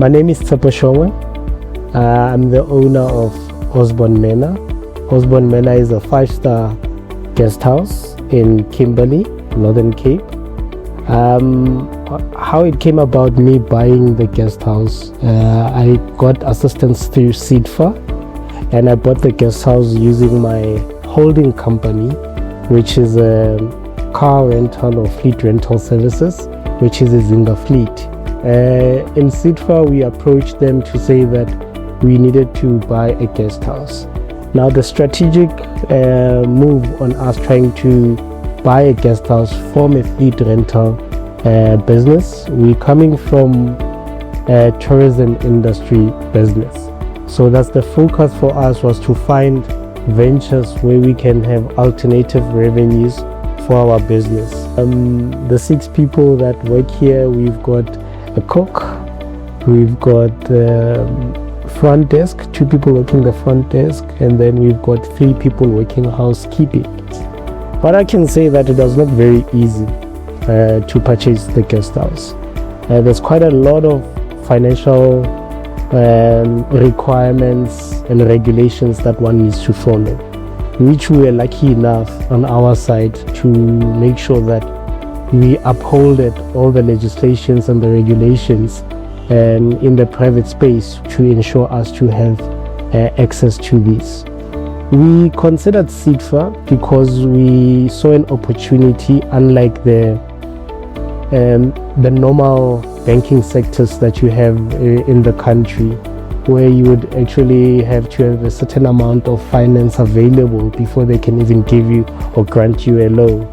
My name is Tshepo Shongwe. I'm the owner of Osborn Manor. Osborn Manor is a 5-star guest house in Kimberley, Northern Cape. How it came about me buying the guest house, I got assistance through SEFDA, and I bought the guest house using my holding company, which is a car rental or fleet rental services, which is a Zinga Fleet. In SEFDA, we approached them to say that we needed to buy a guest house. Now, the strategic move on us trying to buy a guest house from a fleet rental business, we're coming from a tourism industry business. So that's the focus for us, was to find ventures where we can have alternative revenues for our business. The 6 people that work here, we've got a cook, we've got front desk, 2 people working the front desk, and then we've got 3 people working housekeeping. But I can say that it was not very easy to purchase the guest house. There's quite a lot of financial requirements and regulations that one needs to follow, which we were lucky enough on our side to make sure that we upholded all the legislations and the regulations in the private space to ensure us to have access to these. We considered SEFDA because we saw an opportunity, unlike the normal banking sectors that you have in the country, where you would actually have to have a certain amount of finance available before they can even give you or grant you a loan.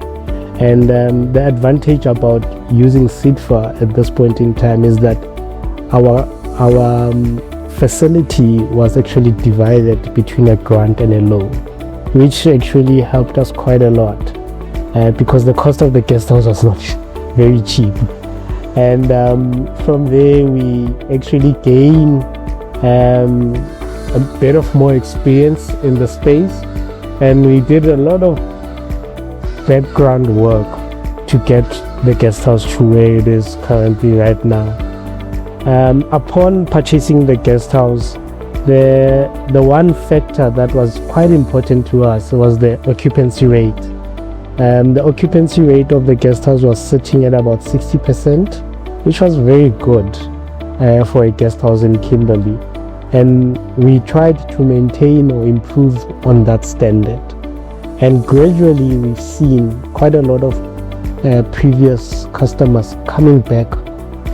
And the advantage about using SEFDA at this point in time is that our facility was actually divided between a grant and a loan, which actually helped us quite a lot because the cost of the guest house was not very cheap. And from there we actually gained a bit of more experience in the space, and we did a lot of background work to get the guest house to where it is currently right now. Upon purchasing the guest house, the one factor that was quite important to us was the occupancy rate. The occupancy rate of the guest house was sitting at about 60%, which was very good for a guest house in Kimberley. And we tried to maintain or improve on that standard. And gradually we've seen quite a lot of previous customers coming back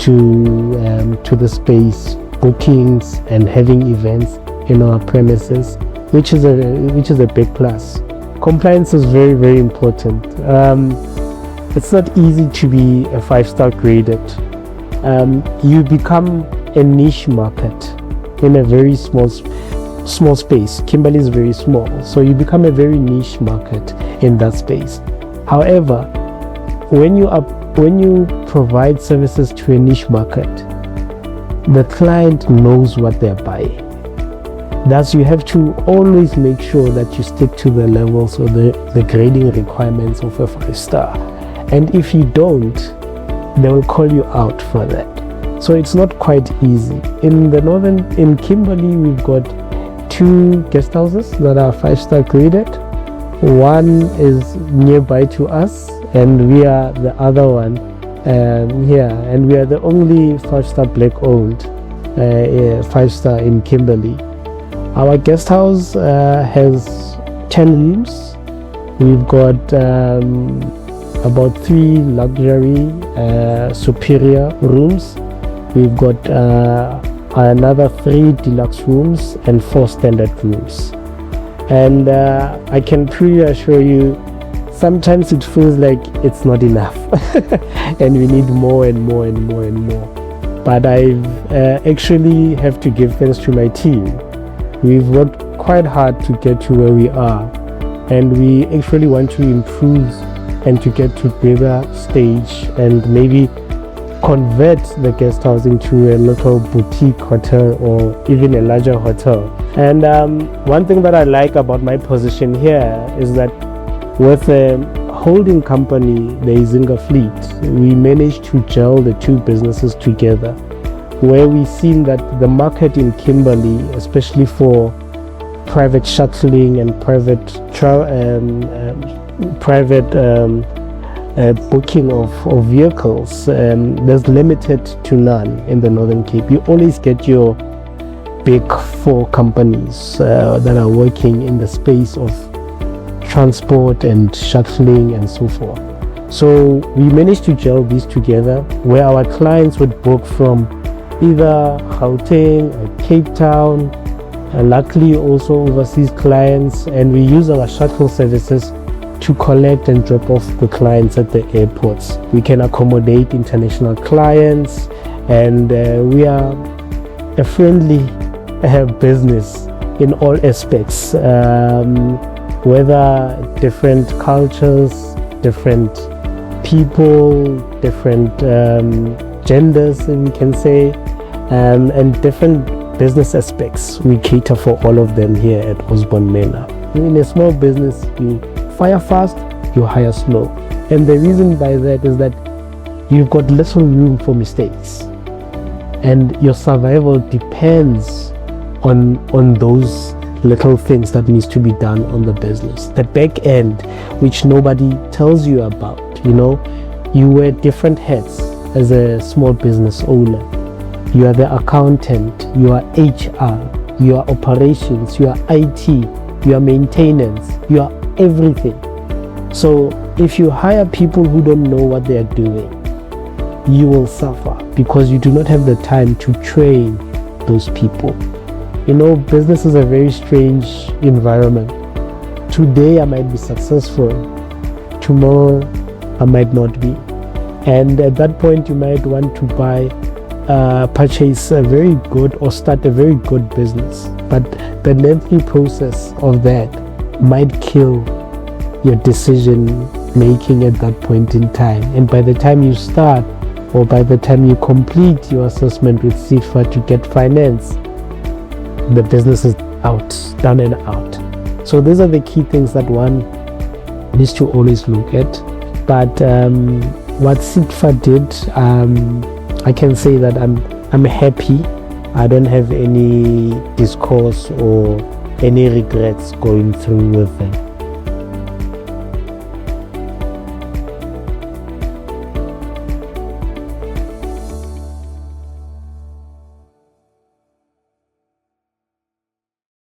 to the space, bookings and having events in our premises, which is a big plus. Compliance is very, very important. It's not easy to be a 5-star graded. You become a niche market in a very small space. Kimberley is very small, so you become a very niche market in that space. However, when you provide services to a niche market, the client knows what they're buying. Thus, you have to always make sure that you stick to the levels or the grading requirements of a 5-star. And if you don't, they will call you out for that. So it's not quite easy. In Kimberley, we've got 2 guest houses that are 5-star graded. One is nearby to us, and we are the other one here, and we are the only 5-star black owned 5-star in Kimberley. Our guest house has 10 rooms. We've got about 3 luxury superior rooms. We've got another 3 deluxe rooms and 4 standard rooms. And I can pretty assure you, sometimes it feels like it's not enough and we need more and more and more and more. But I actually have to give thanks to my team. We've worked quite hard to get to where we are, and we actually want to improve and to get to bigger stage and maybe convert the guest house into a little boutique hotel or even a larger hotel. And one thing that I like about my position here is that with a holding company, the Zinga Fleet, we managed to gel the 2 businesses together, where we've seen that the market in Kimberley, especially for private shuttling and private booking of vehicles, there's limited to none in the Northern Cape. You always get your big four companies that are working in the space of transport and shuttling and so forth. So we managed to gel these together, where our clients would book from either Gauteng, Cape Town, and luckily also overseas clients, and we use our shuttle services to collect and drop off the clients at the airports. We can accommodate international clients, and we are a friendly business in all aspects, whether different cultures, different people, different genders, we can say, and different business aspects. We cater for all of them here at Osborn Manor. In a small business, you fire fast, you hire slow. And the reason by that is that you've got little room for mistakes. And your survival depends on those little things that needs to be done on the business. The back end, which nobody tells you about, you wear different hats as a small business owner. You are the accountant, you are HR, you are operations, you are IT, you are maintenance, you are everything. So if you hire people who don't know what they are doing, you will suffer because you do not have the time to train those people. Business is a very strange environment. Today I might be successful, tomorrow I might not be. And at that point you might want to purchase a very good or start a very good business. But the lengthy process of that might kill your decision making at that point in time. And by the time you start, or by the time you complete your assessment with SEFDA to get finance, the business is out, done and out. So these are the key things that one needs to always look at. But what SEFDA did, I can say that I'm happy. I don't have any discourse or any regrets going through with them.